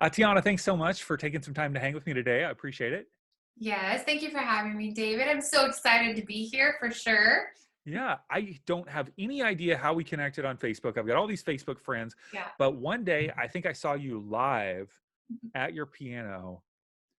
Tiana, thanks so much for taking some time to hang with me today. I appreciate it. Yes, thank you for having me, David. I'm so excited to be here for sure. Yeah, I don't have any idea how we connected on Facebook. I've got all these Facebook friends, Yeah. but one day I think I saw you live at your piano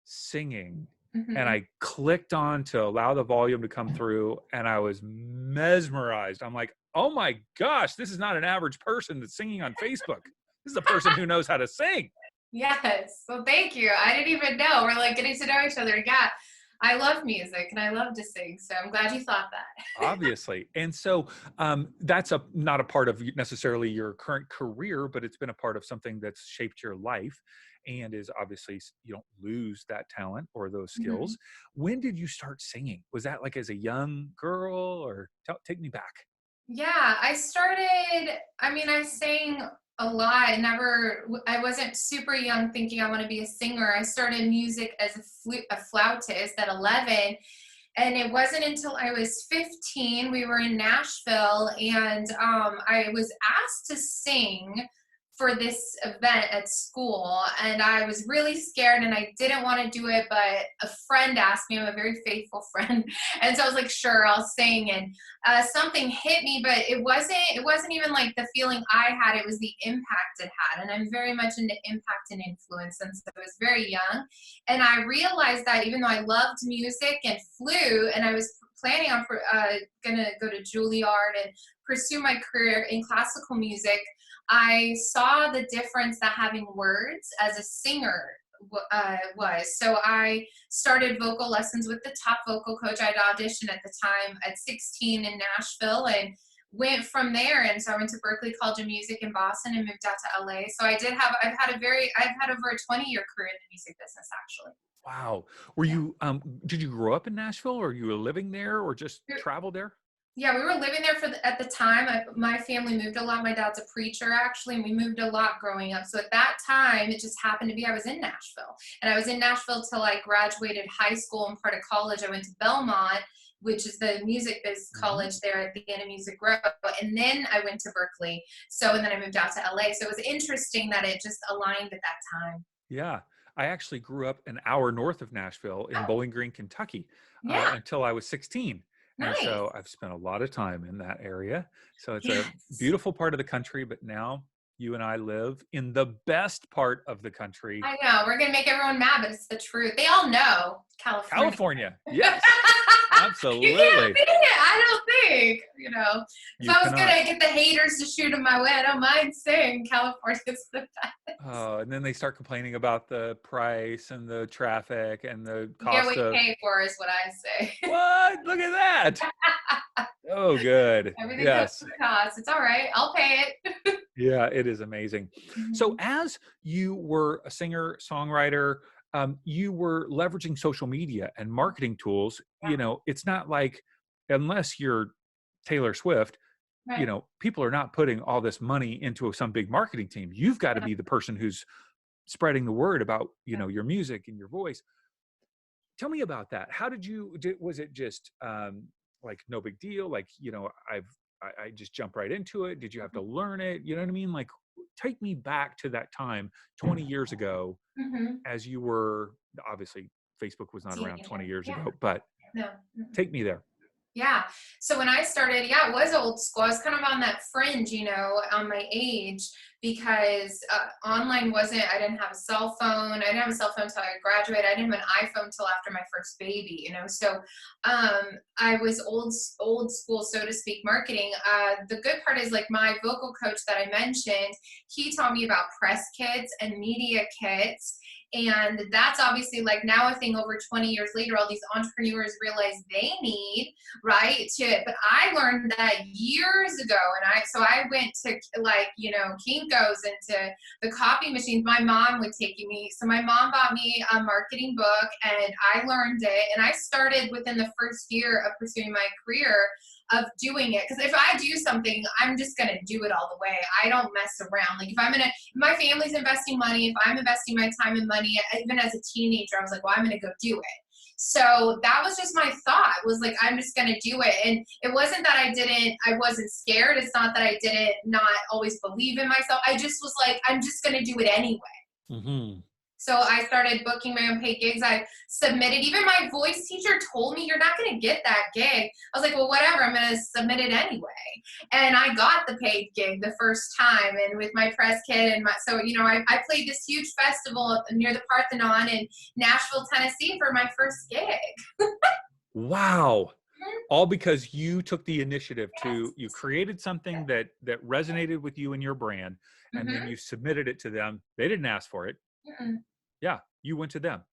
singing, and hmm I clicked on to allow the volume to come through, and I was mesmerized. I'm like, oh my gosh, this is not an average person that's singing on Facebook. This is a person who knows how to sing. Yes. Well, thank you. I didn't even know. We're like getting to know each other. Yeah. I love music and I love to sing. So I'm glad you thought that. Obviously. And so that's not a part of necessarily your current career, but it's been a part of something that's shaped your life and is obviously, you don't lose that talent or those Mhm. skills. When did you start singing? Was that like as a young girl, or take me back? Yeah, I sang a lot. I wasn't super young thinking I want to be a singer. I started music as a flautist at 11. And it wasn't until I was 15, we were in Nashville, and I was asked to sing for this event at school. And I was really scared and I didn't want to do it, but a friend asked me. I'm a very faithful friend. And so I was like, sure, I'll sing. And something hit me, but it wasn't even like the feeling I had, it was the impact it had. And I'm very much into impact and influence since I was very young. And I realized that even though I loved music and flew, and I was planning on gonna go to Juilliard and pursue my career in classical music, I saw the difference that having words as a singer was. So I started vocal lessons with the top vocal coach. I'd auditioned at the time at 16 in Nashville and went from there. And so I went to Berklee College of Music in Boston and moved out to LA. So I've had over a 20-year career in the music business, actually. Wow. Did you grow up in Nashville, or you were living there, or just Yeah. traveled there? Yeah, we were living there at the time. My family moved a lot. My dad's a preacher, actually, and we moved a lot growing up. So at that time, it just happened to be I was in Nashville. And I was in Nashville till I graduated high school and part of college. I went to Belmont, which is the music biz Mhm. college there at the end of Music Row. And then I went to Berklee. And then I moved out to LA. So it was interesting that it just aligned at that time. Yeah. I actually grew up an hour north of Nashville in Oh, Bowling Green, Kentucky, yeah, until I was 16. And nice. so I've spent a lot of time in that area. So it's a Yes. beautiful part of the country, but now you and I live in the best part of the country, I know. We're going to make everyone mad, but it's the truth. They all know California. California. Yes, You can't absolutely. beat it. I don't think. If You I was cannot. gonna get the haters to shoot in my way, I don't mind saying California's the best. And then they start complaining about the price and the traffic and the You get what cost you of pay for, is what I say. what? Look at that. Oh, good. Everything comes Yes. with a cost. It's all right. I'll pay it. Yeah, it is amazing. So, Mhm. as you were a singer songwriter, you were leveraging social media and marketing tools. Yeah. It's not like, unless you're Taylor Swift, Right. people are not putting all this money into some big marketing team. You've got to Yeah. be the person who's spreading the word about, Yeah. your music and your voice. Tell me about that. How was it just like no big deal? Like, I just jump right into it. Did you have to learn it? You know what I mean? Like, take me back to that time 20 years ago, Mhm. as you were, obviously Facebook was not around 20 Teenager. years Yeah. ago, but No. Mhm. take me there. Yeah. So when I started, yeah, it was old school. I was kind of on that fringe, on my age, because online I didn't have a cell phone. I didn't have a cell phone until I graduated. I didn't have an iPhone until after my first baby. So I was old school, so to speak, marketing. The good part is like my vocal coach that I mentioned, he taught me about press kits and media kits. And that's obviously like now a thing over 20 years later, all these entrepreneurs realize they need, right? But I learned that years ago. And I went to Kinko's and to the copy machines. My mom would take me. So my mom bought me a marketing book and I learned it. And I started within the first year of pursuing my career of doing it. Because if I do something, I'm just going to do it all the way. I don't mess around. Like if my family's investing money, if I'm investing my time and money, even as a teenager, I was like, well, I'm going to go do it. So that was just my thought, was like, I'm just going to do it. And it wasn't that I wasn't scared. It's not that I didn't not always believe in myself. I just was like, I'm just going to do it anyway. Hmm. So I started booking my own paid gigs. I submitted, even my voice teacher told me, you're not going to get that gig. I was like, well, whatever, I'm going to submit it anyway. And I got the paid gig the first time, and with my press kit and so, you know, I played this huge festival near the Parthenon in Nashville, Tennessee for my first gig. Wow. All because you took the initiative Yes. you created something that resonated with you and your brand, and then Mm-hmm. you submitted it to them. They didn't ask for it. Mm-hmm. Yeah, you went to them.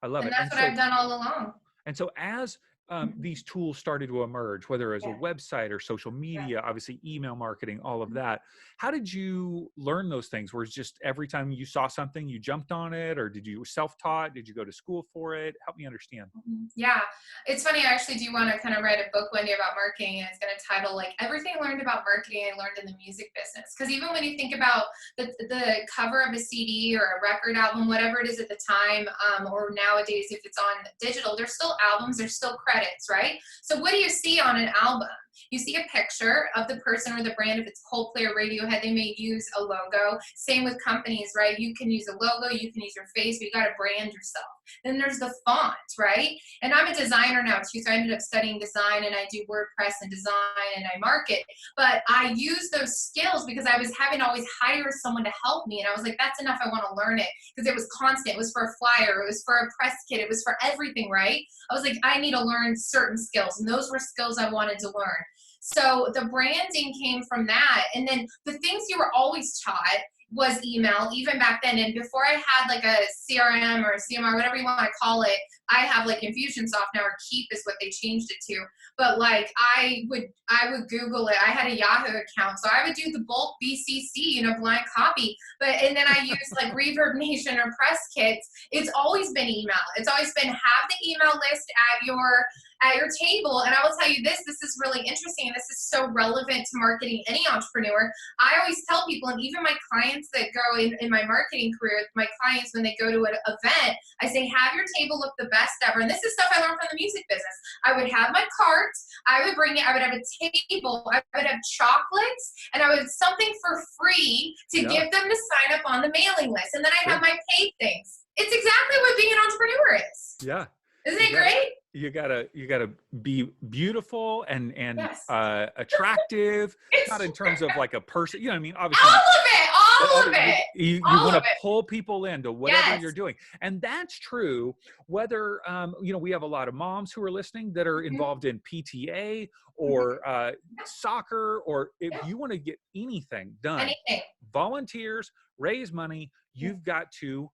I love And it. that's what I've done all along. And so as Mhm. these tools started to emerge, whether as a Yeah. website or social Yeah. media, obviously email marketing, all of Mhm. that, how did you learn those things? Was just every time you saw something, you jumped on it, or did you self-taught? Did you go to school for it? Help me understand. Yeah, it's funny. I actually do want to kind of write a book one day about marketing, and it's going to title like everything I learned about marketing I learned in the music business. Because even when you think about the cover of a CD or a record album, whatever it is at the time, or nowadays if it's on digital, there's still albums, there's still credits, right? So what do you see on an album? You see a picture of the person or the brand. If it's Coldplay or Radiohead, they may use a logo. Same with companies, right? You can use a logo, you can use your face, but you got to brand yourself. Then there's the font, right? And I'm a designer now too, so I ended up studying design, and I do WordPress and design, and I market. But I use those skills because I was having to always hire someone to help me, and I was like, that's enough. I want to learn it because it was constant. It was for a flyer, it was for a press kit, it was for everything, right? I was like, I need to learn certain skills, and those were skills I wanted to learn. So the branding came from that, and then the things you were always taught was email, even back then. And before I had like a CRM or a CMR, whatever you want to call it, I have like Infusionsoft now, or Keep is what they changed it to. But like I would Google it. I had a Yahoo account, so I would do the bulk BCC, you know, blind copy. But and then I use like Reverb Nation or Press Kits. It's always been email. It's always been have the email list at your table. And I will tell you this is really interesting, and this is so relevant to marketing any entrepreneur. I always tell people, and even my clients that go in my marketing career, my clients, when they go to an event, I say, have your table look the best ever. And this is stuff I learned from the music business. I would have my cart, I would bring it, I would have a table, I would have chocolates, and I would have something for free to Yeah, give them to sign up on the mailing list. And then I have sure. my paid things. It's exactly what being an entrepreneur is. Yeah. Isn't You it got great? you gotta be beautiful and Yes. attractive, It's not in terms of like a person. You know what I mean? all Obviously, of it, all of it, you all want of to it. pull people into whatever Yes. you're doing, and that's true. Whether you know, we have a lot of moms who are listening that are Mhm, involved in PTA mhm. or Yeah, soccer, or if yeah. you want to get anything done, Anything. volunteers, raise money, Yeah, you've got to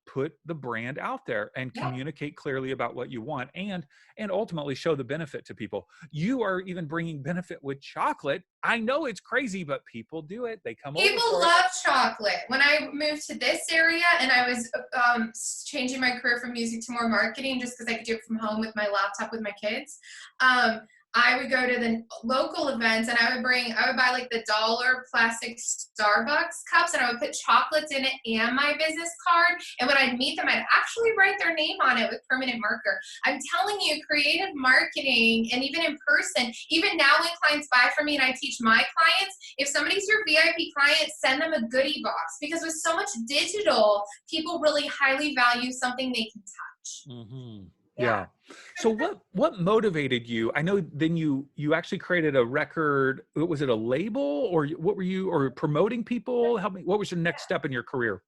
put the brand out there and yeah. communicate clearly about what you want, and ultimately show the benefit to people. You are even bringing benefit with chocolate. I know it's crazy, but people do it. They come over People for it. love chocolate. When I moved to this area and I was changing my career from music to more marketing, just because I could do it from home with my laptop with my kids, um, I would go to the local events, and I would buy like the dollar plastic Starbucks cups, and I would put chocolates in it and my business card. And when I'd meet them, I'd actually write their name on it with permanent marker. I'm telling you, creative marketing, and even in person, even now when clients buy from me and I teach my clients, if somebody's your VIP client, send them a goodie box, because with so much digital, people really highly value something they can touch. Hmm. Yeah. Yeah. So what motivated you? I know then you actually created a record. Was it a label, or what were you, or promoting people? Help me. What was your next step in your career?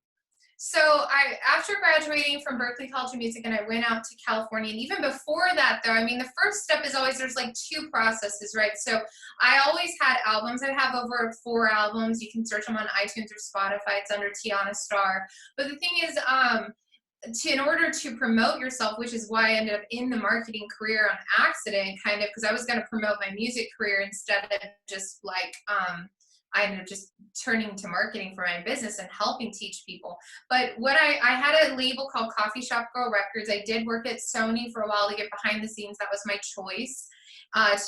So after graduating from Berklee College of Music, and I went out to California. And even before that, though, I mean, the first step is always, there's like two processes, right? So I always had albums. I have over 4 albums. You can search them on iTunes or Spotify. It's under Tiana Star. But the thing is, in order to promote yourself, which is why I ended up in the marketing career on accident, kind of, because I was going to promote my music career instead of just like, I ended up just turning to marketing for my business and helping teach people. But what I had a label called Coffee Shop Girl Records. I did work at Sony for a while to get behind the scenes. That was my choice,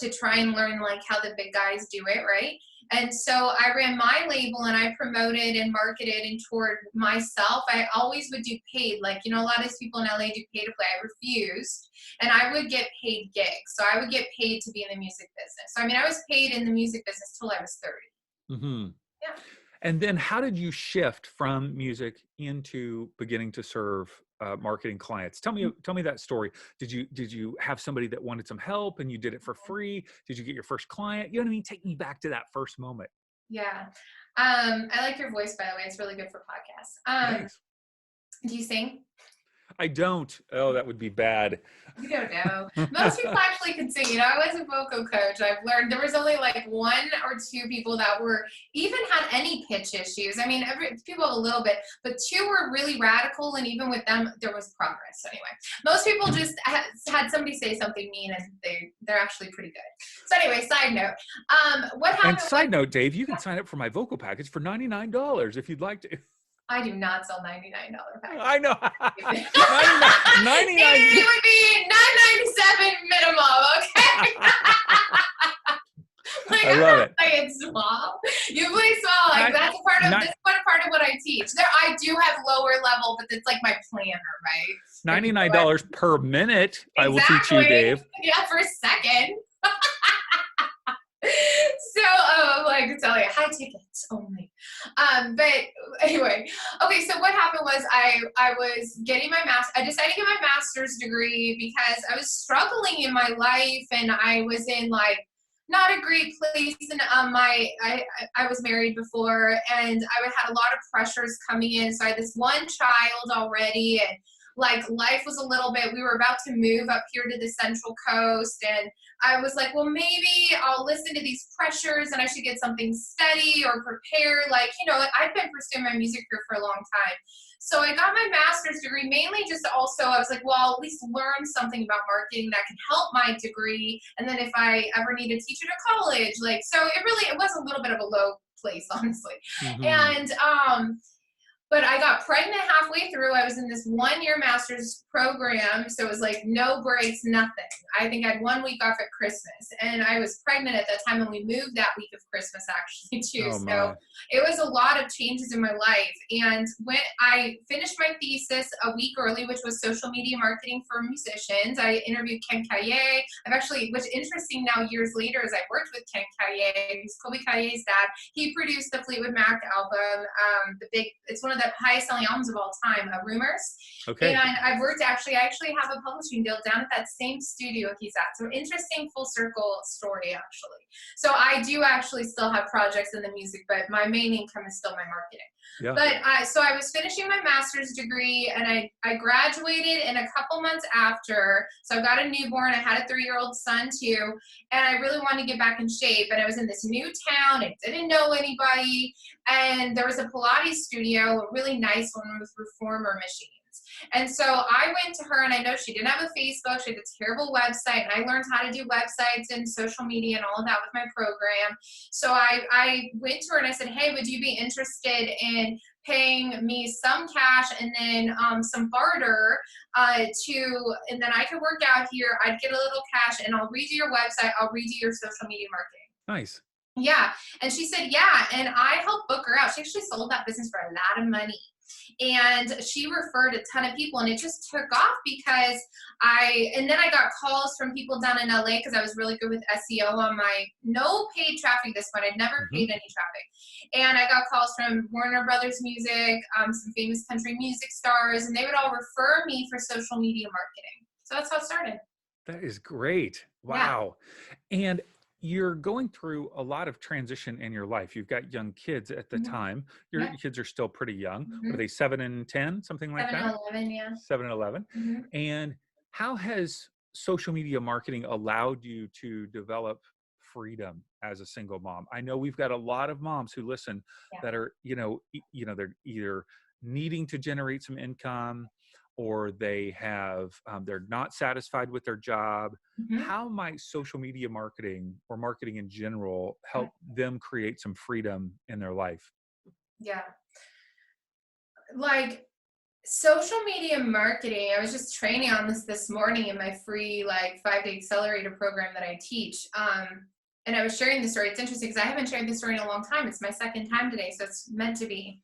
to try and learn like how the big guys do it, right? And so I ran my label, and I promoted and marketed and toured myself. I always would do paid, like, you know, a lot of these people in LA do pay to play. I refused, and I would get paid gigs. So I would get paid to be in the music business. So I mean, I was paid in the music business till I was 30. Hmm. Yeah. And then how did you shift from music into beginning to serve marketing clients? Tell me that story. Did you have somebody that wanted some help and you did it for free? Did you get your first client? You know what I mean? Take me back to that first moment. Yeah. I like your voice, by the way. It's really good for podcasts. Thanks. Do you sing? I don't. Oh, that would be bad. You don't know. Most people actually can sing. You know, I was a vocal coach. I've learned there was only like one or two people that were even had any pitch issues. I mean, people have a little bit, but two were really radical, and even with them, there was progress. Anyway, most people just had somebody say something mean, and they're actually pretty good. So anyway, side note. What happened? And side note, Dave, you can sign up for my vocal package for $99 if you'd like to. I do not sell $99 packages. I know. 99. It would be $9.97 minimum, okay? Like, I love it. Play it small. You play small. Like that's part of what I teach. I do have lower level, but it's like my planner, right? $99 per minute. Exactly. I will teach you, Dave. Yeah, for a second. So, like I tell you, high tickets only. But anyway, okay. So what happened was I was getting my I decided to get my master's degree because I was struggling in my life, and I was in like not a great place. And I was married before, and I had a lot of pressures coming in. So I had this one child already, and like life was a little bit, we were about to move up here to the Central Coast, and I was like, well, maybe I'll listen to these pressures and I should get something steady or prepare. Like, you know, I've been pursuing my music career for a long time. So I got my master's degree mainly just also, I was like, well, I'll at least learn something about marketing that can help my degree. And then if I ever need to teach it at college, like, so it was a little bit of a low place, honestly. Mm-hmm. And, but I got pregnant halfway through. I was in this 1-year master's program. So it was like no breaks, nothing. I think I had 1 week off at Christmas. And I was pregnant at that time, and we moved that week of Christmas actually too. Oh, so it was a lot of changes in my life. And when I finished my thesis a week early, which was social media marketing for musicians, I interviewed Ken Kaye. What's interesting now years later is I worked with Ken Kaye, who's Kobe Kaye's dad. He produced the Fleetwood Mac album, it's one of the highest selling albums of all time, Rumors. Okay. And I actually have a publishing deal down at that same studio he's at. So interesting full circle story, actually. So I do actually still have projects in the music, but my main income is still my marketing. Yeah. But so I was finishing my master's degree, and I graduated in a couple months after. So I got a newborn. I had a 3-year-old son too, and I really wanted to get back in shape. And I was in this new town. I didn't know anybody, and there was a Pilates studio, a really nice one with reformer machines. And so I went to her, and I know she didn't have a Facebook. She had a terrible website, and I learned how to do websites and social media and all of that with my program. So I went to her and I said, hey, would you be interested in paying me some cash and then some barter and then I could work out here. I'd get a little cash, and I'll redo your website. I'll redo your social media marketing. Nice. Yeah. And she said, yeah. And I helped book her out. She actually sold that business for a lot of money. And she referred a ton of people, and it just took off because then I got calls from people down in LA because I was really good with SEO on my no paid traffic this point. I'd never paid any traffic. And I got calls from Warner Brothers Music, some famous country music stars, and they would all refer me for social media marketing. So that's how it started. That is great. Wow. Yeah. And you're going through a lot of transition in your life. You've got young kids at the time. Your kids are still pretty young. Are they 7 and 10, something like 7 that? 7 and 11, yeah. 7 and 11. And how has social media marketing allowed you to develop freedom as a single mom? I know we've got a lot of moms who listen that are, they're either needing to generate some income, or they have, they're not satisfied with their job. How might social media marketing or marketing in general help them create some freedom in their life? Yeah. Like social media marketing, I was just training on this morning in my free 5-day accelerator program that I teach. And I was sharing the story. It's interesting because I haven't shared this story in a long time. It's my second time today, so it's meant to be.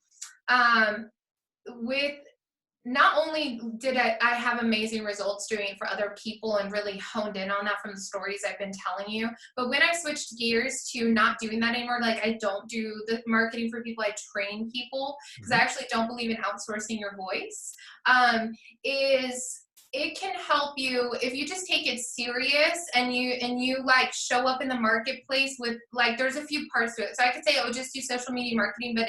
not only did I have amazing results doing it for other people and really honed in on that from the stories I've been telling you, but when I switched gears to not doing that anymore, like I don't do the marketing for people, I train people because I Mhm. actually don't believe in outsourcing your voice. Um, is it can help you if you just take it serious and you like show up in the marketplace with like there's a few parts to it. So I could say, oh, just do social media marketing, but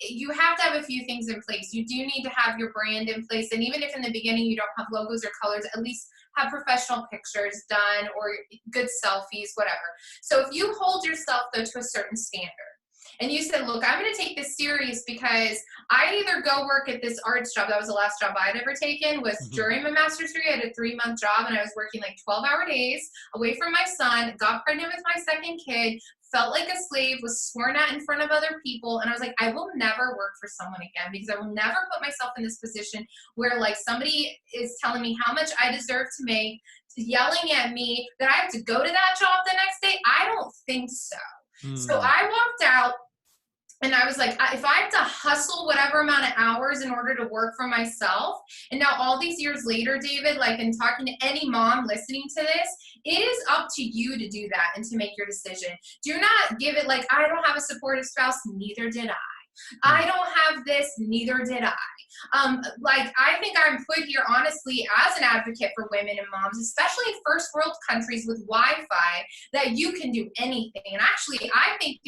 you have to have a few things in place. You do need to have your brand in place. And even if in the beginning you don't have logos or colors, at least have professional pictures done or good selfies, whatever. So if you hold yourself though to a certain standard, and you said, look, I'm going to take this serious because I either go work at this arts job. That was the last job I'd ever taken was Mhm. during my master's degree. I had a 3-month job and I was working like 12-hour days away from my son, got pregnant with my second kid, felt like a slave, was sworn at in front of other people. And I was like, I will never work for someone again because I will never put myself in this position where like somebody is telling me how much I deserve to make, yelling at me that I have to go to that job the next day. I don't think so. So Mm. I walked out and I was like, if I have to hustle whatever amount of hours in order to work for myself, and now all these years later, David, like in talking to any mom listening to this, it is up to you to do that and to make your decision. Do not give it like, I don't have a supportive spouse, neither did I. Mm. I don't have this, neither did I. Like I think I'm put here honestly as an advocate for women and moms, especially in first world countries with Wi-Fi, that you can do anything. And actually, I think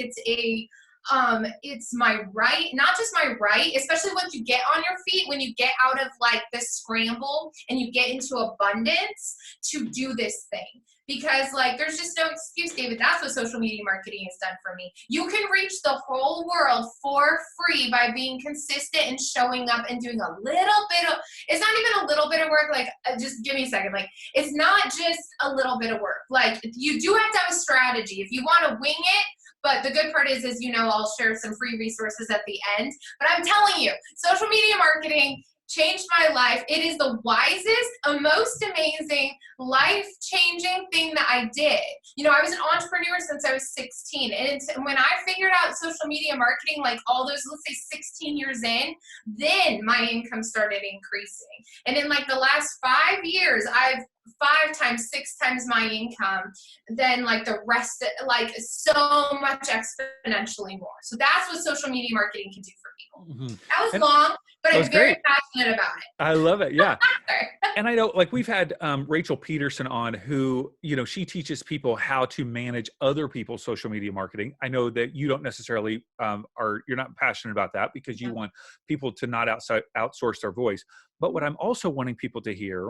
it's my right, not just my right, especially once you get on your feet, when you get out of like the scramble and you get into abundance to do this thing. Because like there's just no excuse, David. That's what social media marketing has done for me. You can reach the whole world for free by being consistent and showing up and doing a little bit of, it's not even a little bit of work, like just give me a second. Like it's not just a little bit of work. Like you do have to have a strategy. If you want to wing it, but the good part is, I'll share some free resources at the end. But I'm telling you, social media marketing changed my life. It is the wisest, most amazing, life-changing thing that I did. I was an entrepreneur since I was 16. And when I figured out social media marketing, like all those, let's say 16 years in, then my income started increasing. And in like the last 5 years, I've 5 times, 6 times my income than like the rest, like so much exponentially more. So that's what social media marketing can do for people. Mhm. That was And long, but that was I'm very great. passionate about it. I love it. Yeah. Sorry. And I know, like, we've had Rachel Peterson on who, she teaches people how to manage other people's social media marketing. I know that you don't necessarily you're not passionate about that because you Yeah. want people to not outsource their voice. But what I'm also wanting people to hear,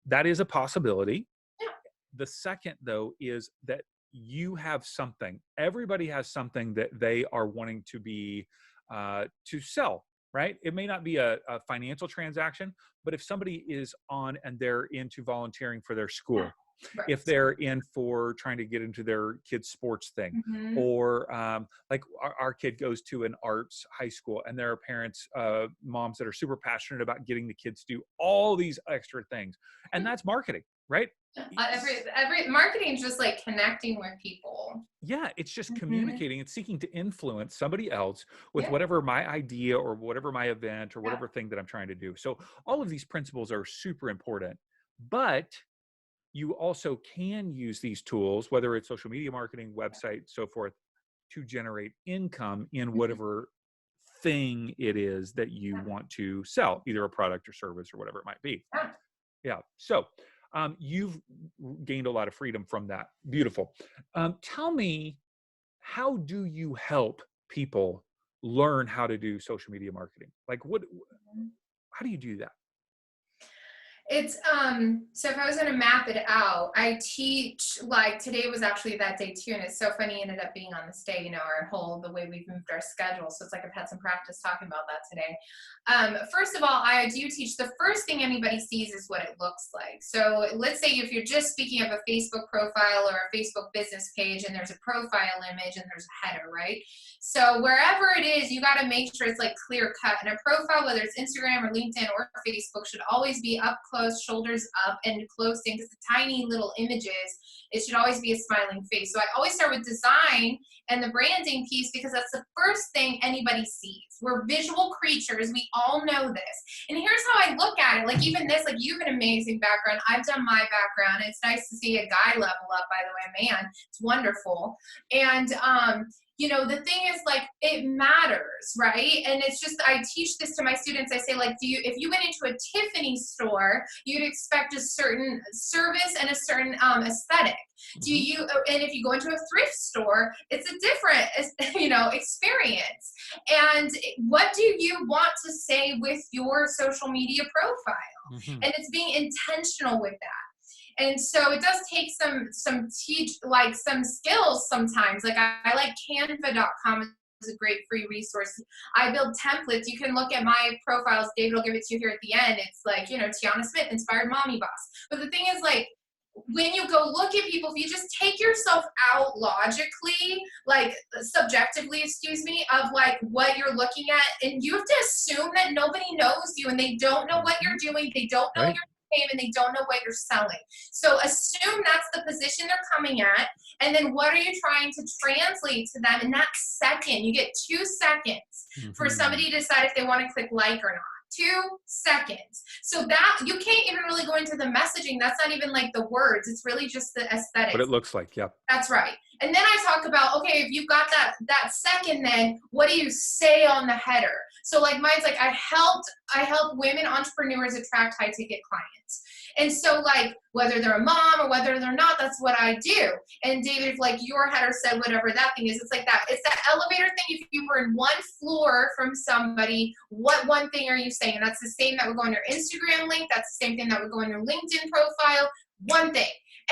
that is a possibility. Yeah. The second, though, is that you have something. Everybody has something that they are wanting to sell, right? It may not be a financial transaction, but if somebody is on and they're into volunteering for their Yeah. school, Right. if they're in for trying to get into their kid's sports thing, Mm-hmm. or like our kid goes to an arts high school and there are parents, moms that are super passionate about getting the kids to do all these extra things. And that's marketing, right? Every marketing is just like connecting with people. Yeah, it's just Mm-hmm. communicating and seeking to influence somebody else with Yeah. whatever my idea or whatever my event or Yeah. whatever thing that I'm trying to do. So all of these principles are super important, but you also can use these tools, whether it's social media marketing, website, so forth, to generate income in Mm-hmm. whatever thing it is that you Yeah. want to sell, either a product or service or whatever it might be. Yeah. Yeah. So you've gained a lot of freedom from that. Beautiful. Tell me, how do you help people learn how to do social media marketing? Like, how do you do that? It's so if I was gonna map it out, I teach like today was actually that day too, and it's so funny ended up being on this day, our whole the way we've moved our schedule. So it's like I've had some practice talking about that today. First of all, I do teach the first thing anybody sees is what it looks like. So let's say if you're just speaking of a Facebook profile or a Facebook business page and there's a profile image and there's a header, right? So wherever it is, you got to make sure it's like clear cut. And a profile, whether it's Instagram or LinkedIn or Facebook, should always be up close, shoulders up, and close in because the tiny little images, it should always be a smiling face. So I always start with design and the branding piece because that's the first thing anybody sees. We're visual creatures. We all know this. And here's how I look at it. Like even this, like you have an amazing background. I've done my background. It's nice to see a guy level up, by the way, man. It's wonderful. And, you know, the thing is like, it matters, right? And it's just, I teach this to my students. I say like, if you went into a Tiffany store, you'd expect a certain service and a certain aesthetic. And if you go into a thrift store, it's a different, you know, experience. And what do you want to say with your social media profile? And it's being intentional with that. And so it does take some skills sometimes. Like I like canva.com is a great free resource. I build templates. You can look at my profiles. David will give it to you here at the end. It's like, you know, Tiana Smith, inspired mommy boss. But the thing is like, when you go look at people, if you just take yourself out logically, like subjectively, excuse me, of like what you're looking at, and you have to assume that nobody knows you and they don't know what you're doing. They don't know your name and they don't know what you're selling. So assume that's the position they're coming at. And then what are you trying to translate to them in that second? You get 2 seconds for somebody to decide if they want to click like or not. 2 seconds. So that you can't even really go into the messaging. That's not even like the words. It's really just the aesthetics. What it looks like. Yep. That's right. And then I talk about, okay, if you've got that second, then what do you say on the header? So like mine's like, I help women entrepreneurs attract high ticket clients. And so like, whether they're a mom or whether they're not, that's what I do. And David, if like your header said whatever that thing is, it's like that. It's that elevator thing. If you were in one floor from somebody, what one thing are you saying? And that's the same that would go on your Instagram link. That's the same thing that would go on your LinkedIn profile. One thing.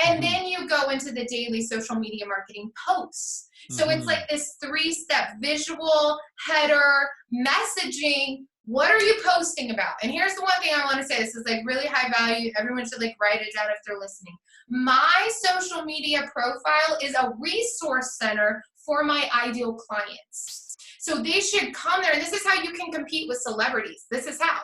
And then you go into the daily social media marketing posts. So it's like this 3-step visual, header, messaging. What are you posting about? And here's the one thing I want to say. This is like really high value. Everyone should like write it down if they're listening. My social media profile is a resource center for my ideal clients. So they should come there. And this is how you can compete with celebrities. This is how.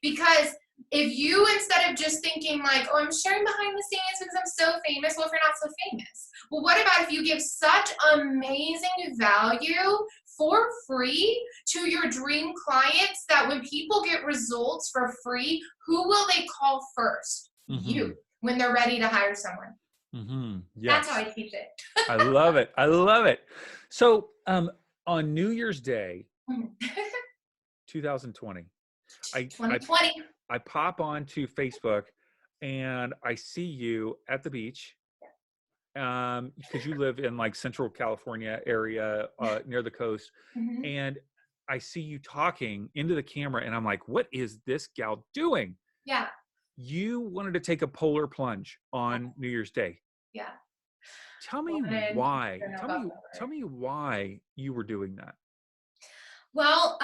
Because if you, instead of just thinking like, oh, I'm sharing behind the scenes because I'm so famous, well, if you're not so famous. Well, what about if you give such amazing value for free to your dream clients that when people get results for free, who will they call first? You, when they're ready to hire someone. Yes. That's how I teach it. I love it. I love it. So on New Year's Day, 2020, 2020. I pop onto Facebook and I see you at the beach because you live in like Central California area near the coast. And I see you talking into the camera and I'm like, what is this gal doing? Yeah. You wanted to take a polar plunge on New Year's Day. Yeah. Tell me why. Tell me why you were doing that. Well,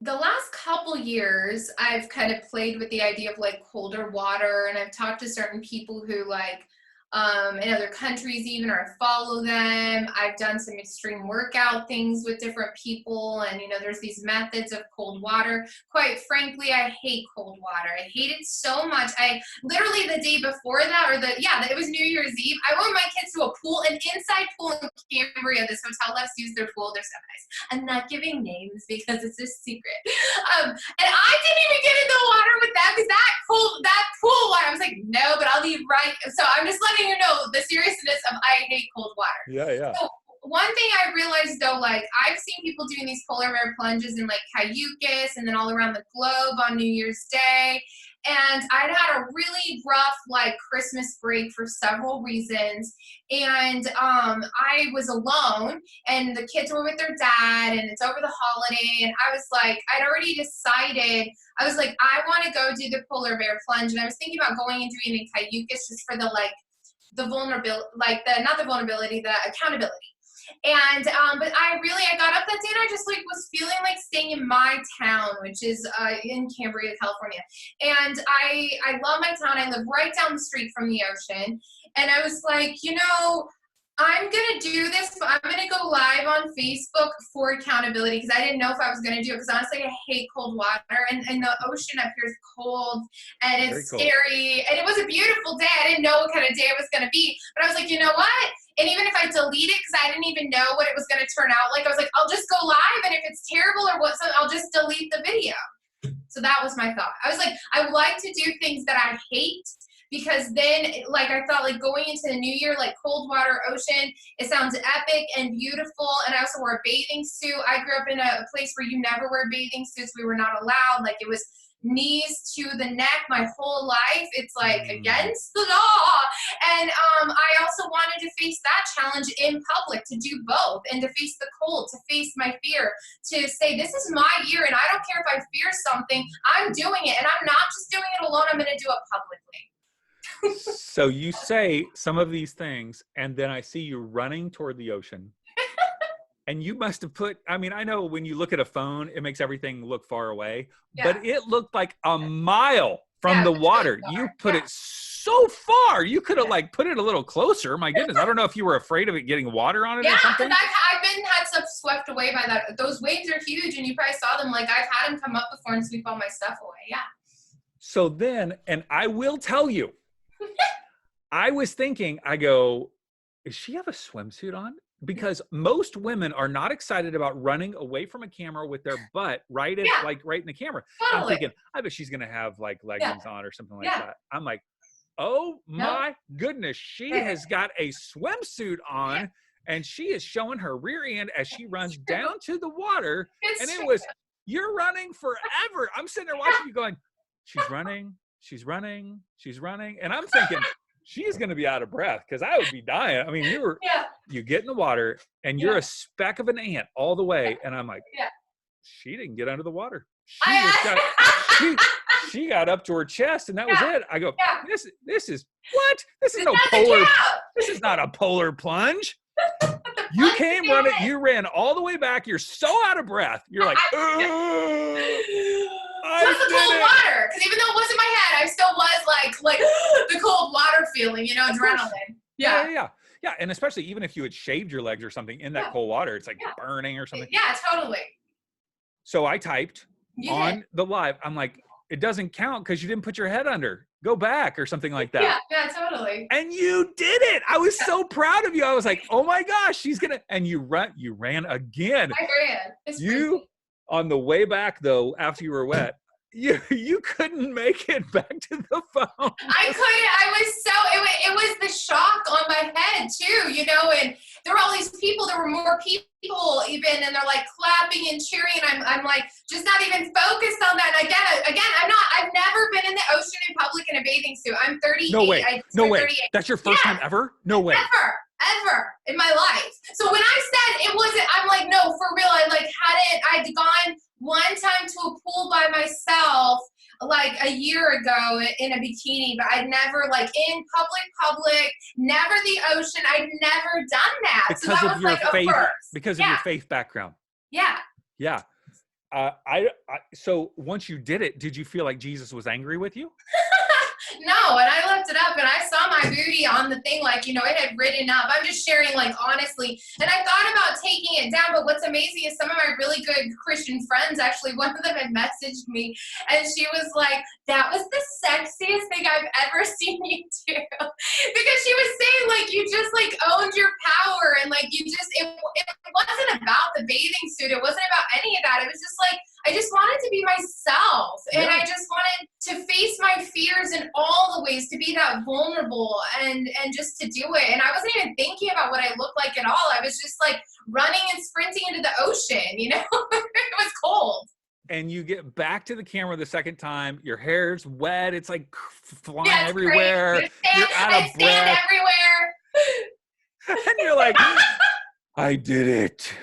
the last couple years, I've kind of played with the idea of like colder water, and I've talked to certain people who like in other countries even, or I follow them. I've done some extreme workout things with different people, and you know, there's these methods of cold water. Quite frankly, I hate cold water. I hate it so much. I literally the day before that, it was New Year's Eve, I went with my kids to a pool, an inside pool in Cambria. This hotel lets use their pool. They're so nice. I'm not giving names because it's a secret. And I didn't even get into the water with them because that pool water, I was like, no, but I'll leave right. So I'm just letting you know the seriousness of I hate cold water. Yeah. So one thing I realized though, like I've seen people doing these polar bear plunges in like Cayucas and then all around the globe on New Year's Day. And I'd had a really rough like Christmas break for several reasons. And I was alone and the kids were with their dad and it's over the holiday. And I was like, I'd already decided, I was like, I want to go do the polar bear plunge. And I was thinking about going and doing it in Cayucas just for the vulnerability, not the vulnerability, the accountability. And but I got up that day and I just like was feeling like staying in my town, which is in Cambria, California. And I love my town. I live right down the street from the ocean. And I was like, you know, I'm going to do this, but I'm going to go live on Facebook for accountability because I didn't know if I was going to do it because honestly, I hate cold water and the ocean up here is cold and Very it's cool. scary. And it was a beautiful day. I didn't know what kind of day it was going to be, but I was like, you know what? And even if I delete it because I didn't even know what it was going to turn out like, I was like, I'll just go live and if it's terrible or what, I'll just delete the video. So that was my thought. I was like, I would like to do things that I hate because then, like, I thought, like, going into the new year, like, cold water, ocean, it sounds epic and beautiful. And I also wore a bathing suit. I grew up in a place where you never wear bathing suits. We were not allowed. Like, it was knees to the neck my whole life. It's, like, against the law. And I also wanted to face that challenge in public, to do both, and to face the cold, to face my fear, to say, this is my year, and I don't care if I fear something. I'm doing it, and I'm not just doing it alone. I'm going to do it publicly. So you say some of these things, and then I see you running toward the ocean. And you must have put, I mean, I know when you look at a phone, it makes everything look far away, but it looked like a mile from the water. Really you put it so far. You could have like put it a little closer. My goodness. I don't know if you were afraid of it getting water on it or something. Yeah, I've had stuff swept away by that. Those waves are huge, and you probably saw them. Like, I've had them come up before and sweep all my stuff away. Yeah. So then, and I will tell you, I was thinking, I go, does she have a swimsuit on? Because most women are not excited about running away from a camera with their butt right in, like right in the camera. Totally. I'm thinking, I bet she's going to have like leggings on or something like that. I'm like, oh my goodness, she has got a swimsuit on and she is showing her rear end as she runs down to the water. And it was, you're running forever. I'm sitting there watching you going, she's running, she's running, she's running. And I'm thinking, she's going to be out of breath because I would be dying. I mean, you get in the water and you're a speck of an ant all the way. And I'm like, she didn't get under the water. She got up to her chest and that was it. I go, this is what? This is this is not a polar plunge. You came running, you ran all the way back. You're so out of breath. You're like, plus the cold water, because even though it wasn't my head, I still was like the cold water feeling, you know, adrenaline. Yeah. And especially even if you had shaved your legs or something in that cold water, it's like burning or something. Yeah, totally. So I typed on the live, I'm like, it doesn't count because you didn't put your head under. Go back or something like that. Yeah, totally. And you did it. I was so proud of you. I was like, oh my gosh, she's gonna. And you ran again. I ran. You on the way back though, after you were wet, you couldn't make it back to the phone. I couldn't. I was so, it was the shock on my head too, you know, and there were all these people, there were more people even, and they're like clapping and cheering. And I'm like, just not even focused on that. And again, I've never been in the ocean in public in a bathing suit. I'm 38. No way. No way. 38. That's your first time ever? No way. Ever in my life. So when I said it wasn't, I'm like, no, for real. I'd gone one time to a pool by myself like a year ago in a bikini, but I'd never like in public, never the ocean. I'd never done that. Because so that of was your like faith, a first. because of your faith background. Yeah. So once you did it, did you feel like Jesus was angry with you? No, and I looked it up and I saw my booty on the thing, like, you know, it had written up. I'm just sharing, like, honestly. And I thought about taking it down, but what's amazing is some of my really good Christian friends, actually, one of them had messaged me, and she was like, that was the sexiest thing I've ever seen you do. Because she was saying, like, you just, like, owned your power, and, like, you just, it wasn't about the bathing suit. It wasn't about any of that. It was just, like, I just wanted to be myself, and I just wanted to face my fears in all the ways, to be that vulnerable and just to do it. And I wasn't even thinking about what I looked like at all. I was just like running and sprinting into the ocean, you know. It was cold. And you get back to the camera the second time, your hair's wet, it's like flying everywhere, you're out of breath everywhere. And you're like, I did it.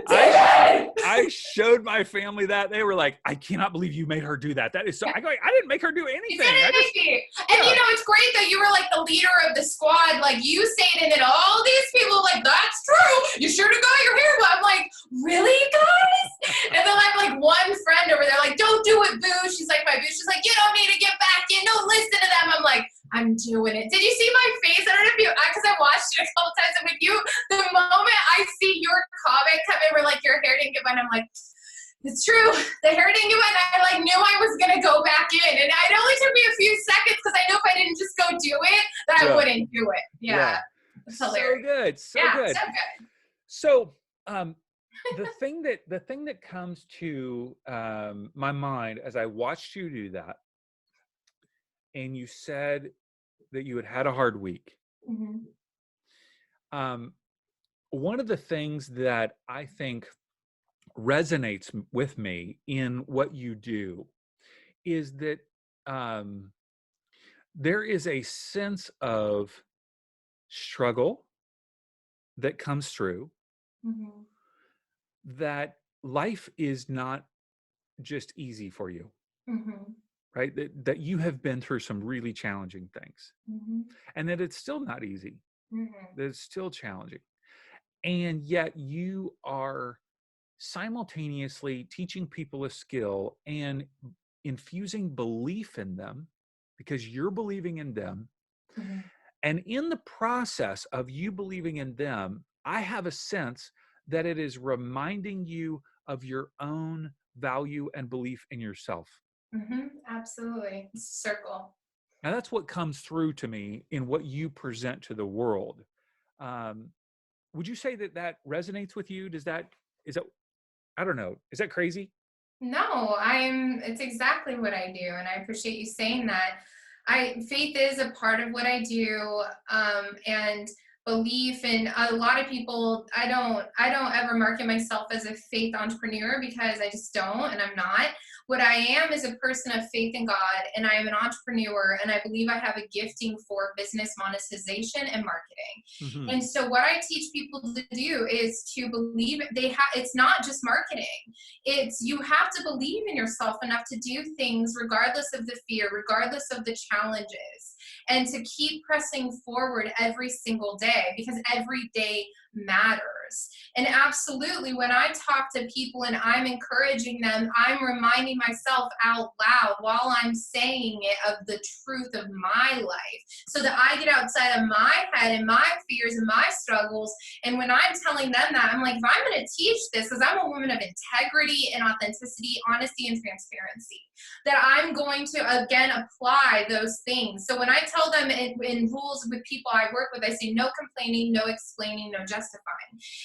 I showed my family that. They were like, I cannot believe you made her do that. That is so, I didn't make her do anything. And you know, it's great that you were like the leader of the squad. Like, you say it, and then all these people like, that's true. You should have got your hair. But I'm like, really, guys? And then I have like one friend over there, like, don't do it, boo. She's like, my boo. She's like, you don't need to get back in. Don't listen to them. I'm like, I'm doing it. Did you see my face? I don't know if you, because I watched watched it a couple times. And with you, the moment I see your comment come in where like your hair didn't get wet, I'm like, it's true. The hair didn't get wet. I like knew I was gonna go back in, and it only took me a few seconds because I knew if I didn't just go do it, that I wouldn't do it. Yeah, it's hilarious. So good, so good. So good. So the thing that comes to my mind as I watched you do that, and you said that you had a hard week. One of the things that I think resonates with me in what you do is that there is a sense of struggle that comes through, that life is not just easy for you, right? That you have been through some really challenging things, and that it's still not easy, that it's still challenging. And yet you are simultaneously teaching people a skill and infusing belief in them because you're believing in them. And in the process of you believing in them, I have a sense that it is reminding you of your own value and belief in yourself. Absolutely. It's a circle. Now that's what comes through to me in what you present to the world. Would you say that resonates with you? Is that, I don't know, is that crazy? No, it's exactly what I do. And I appreciate you saying that. Faith is a part of what I do. And belief in a lot of people, I don't ever market myself as a faith entrepreneur because I just don't, and I'm not. What I am is a person of faith in God, and I am an entrepreneur, and I believe I have a gifting for business monetization and marketing. And so what I teach people to do is to believe it's not just marketing. It's you have to believe in yourself enough to do things regardless of the fear, regardless of the challenges, and to keep pressing forward every single day because every day matters. And absolutely, when I talk to people and I'm encouraging them, I'm reminding myself out loud while I'm saying it of the truth of my life so that I get outside of my head and my fears and my struggles. And when I'm telling them that, I'm like, if I'm going to teach this, because I'm a woman of integrity and authenticity, honesty, and transparency, that I'm going to, again, apply those things. So when I tell them in rules with people I work with, I say no complaining, no explaining, no justifying.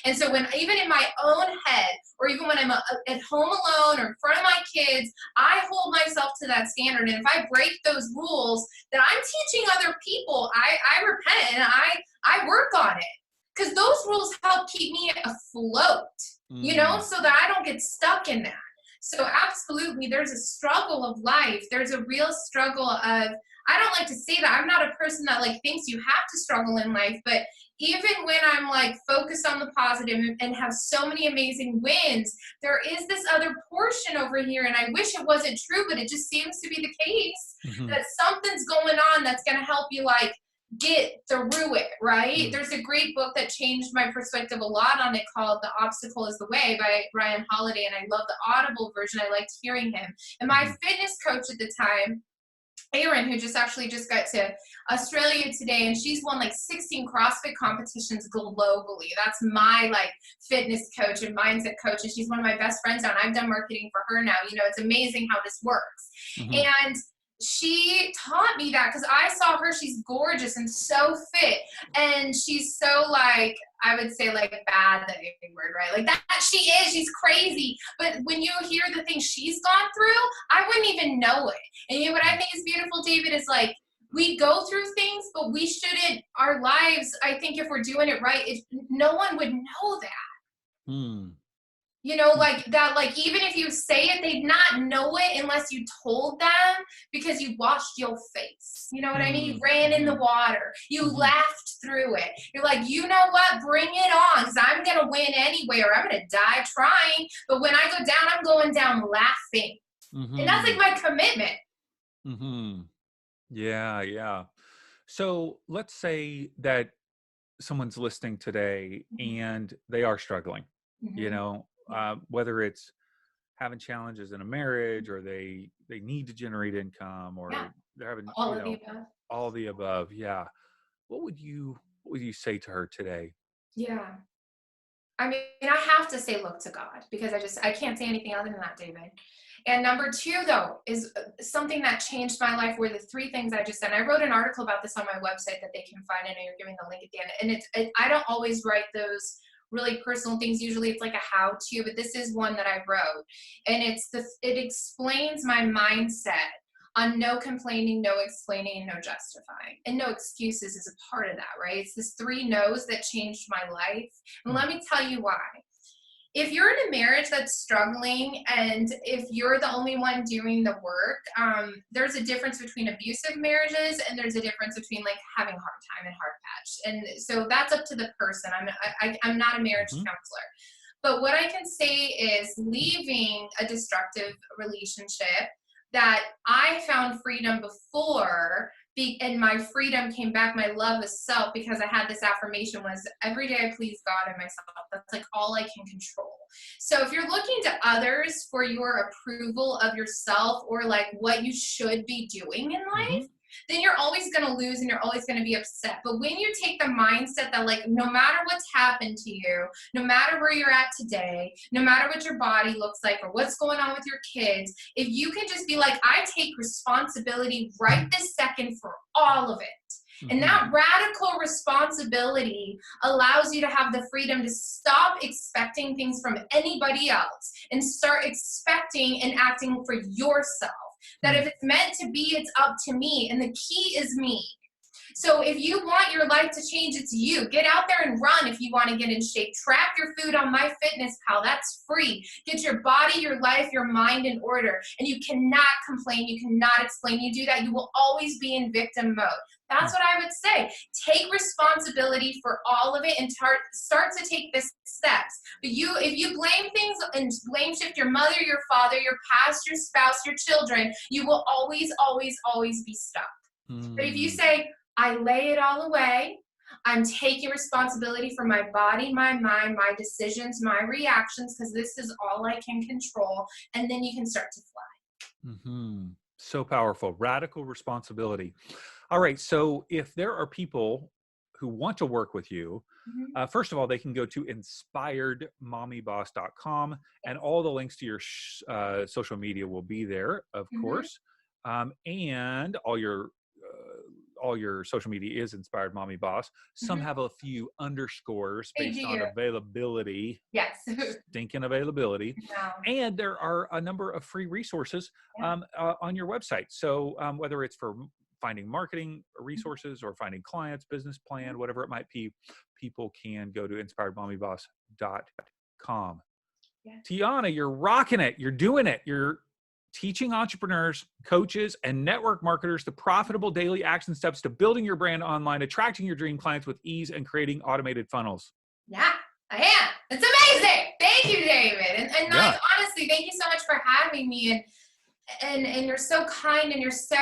And so when even in my own head, or even when I'm at home alone or in front of my kids, I hold myself to that standard. And if I break those rules that I'm teaching other people, I repent and I work on it. Because those rules help keep me afloat, so that I don't get stuck in that. So absolutely, there's a struggle of life. There's a real struggle of, I don't like to say that. I'm not a person that like thinks you have to struggle in life, but even when I'm like focused on the positive and have so many amazing wins, there is this other portion over here, and I wish it wasn't true, but it just seems to be the case, that something's going on that's going to help you like get through it, right? There's a great book that changed my perspective a lot on it called The Obstacle is the Way by Ryan Holiday, and I love the Audible version. I liked hearing him. And my fitness coach at the time, Erin, who just got to Australia today, and she's won like 16 CrossFit competitions globally. That's my like fitness coach and mindset coach, and she's one of my best friends now, and I've done marketing for her now. It's amazing how this works. And she taught me that because I saw her, she's gorgeous and so fit, and she's so like, I would say like bad, that word, right? Like that she's crazy. But when you hear the things she's gone through, I wouldn't even know it. And what I think is beautiful, David, is like, we go through things, but we shouldn't, our lives, I think if we're doing it right, no one would know that. Like that, like even if you say it, they'd not know it unless you told them, because you washed your face. You know what I mean? You ran in the water. You laughed through it. You're like, you know what? Bring it on, because I'm going to win anyway, or I'm going to die trying. But when I go down, I'm going down laughing. And that's like my commitment. Yeah. So let's say that someone's listening today and they are struggling, whether it's having challenges in a marriage, or they need to generate income, or they're having All of the above. All the above. Yeah. What would you would you say to her today? Yeah. I mean, I have to say, look to God, because I can't say anything other than that, David. And number two, though, is something that changed my life were the three things I just said. I wrote an article about this on my website that they can find. I know you're giving the link at the end. And I don't always write those really personal things. Usually it's like a how to, but this is one that I wrote. And it explains my mindset on no complaining, no explaining, no justifying. And no excuses is a part of that, right? It's this three no's that changed my life. And Hmm. let me tell you why. If you're in a marriage that's struggling and if you're the only one doing the work, there's a difference between abusive marriages and there's a difference between like having a hard time and hard patch. And so that's up to the person. I'm not a marriage Hmm. counselor. But what I can say is leaving a destructive relationship that I found freedom before, and my freedom came back, my love of self, because I had this affirmation was every day I please God and myself. That's like all I can control. So if you're looking to others for your approval of yourself or like what you should be doing in Hmm. life, then you're always going to lose and you're always going to be upset. But when you take the mindset that like no matter what's happened to you, no matter where you're at today, no matter what your body looks like or what's going on with your kids, if you can just be like, I take responsibility right this second for all of it. And Hmm. that radical responsibility allows you to have the freedom to stop expecting things from anybody else and start expecting and acting for yourself. That Hmm. if it's meant to be, it's up to me. And the key is me. So if you want your life to change, it's you. Get out there and run if you want to get in shape. Track your food on MyFitnessPal. That's free. Get your body, your life, your mind in order. And you cannot complain. You cannot explain. You do that, you will always be in victim mode. That's what I would say. Take responsibility for all of it and start to take the steps. But if you blame things and blame shift your mother, your father, your past, your spouse, your children, you will always, always, always be stuck. But if you Hmm. say, I lay it all away, I'm taking responsibility for my body, my mind, my decisions, my reactions, because this is all I can control, and then you can start to fly. Hmm. So powerful. Radical responsibility. All right. So if there are people who want to work with you, Mhm. first of all, they can go to inspiredmommyboss.com, and all the links to your social media will be there, of Mhm. course. And all your social media is Inspired Mommy Boss. Some Mhm. have a few underscores They based on do. availability, Yes. stinking availability. No. And there are a number of free resources Yeah. on your website. So whether it's for finding marketing Mhm. resources or finding clients, business Mhm. plan, whatever it might be, people can go to inspiredmommyboss.com. Yes. Tiana, you're rocking it. You're doing it. You're teaching entrepreneurs, coaches, and network marketers the profitable daily action steps to building your brand online, attracting your dream clients with ease, and creating automated funnels. Yeah, I am. It's amazing. Thank you, David. And like Yeah. honestly, thank you so much for having me. And you're so kind and you're so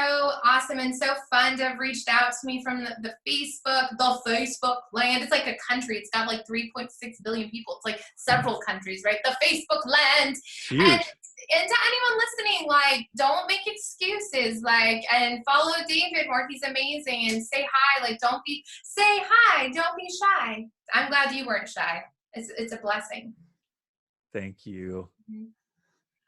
awesome and so fun to have reached out to me from the Facebook land. It's like a country. It's got like 3.6 billion people. It's like several countries, right? The Facebook land. It's And huge. and to anyone listening, like, don't make excuses, like, and follow David more. He's amazing. And say hi. Like, say hi. Don't be shy. I'm glad you weren't shy. It's a blessing. Thank you. Mhm.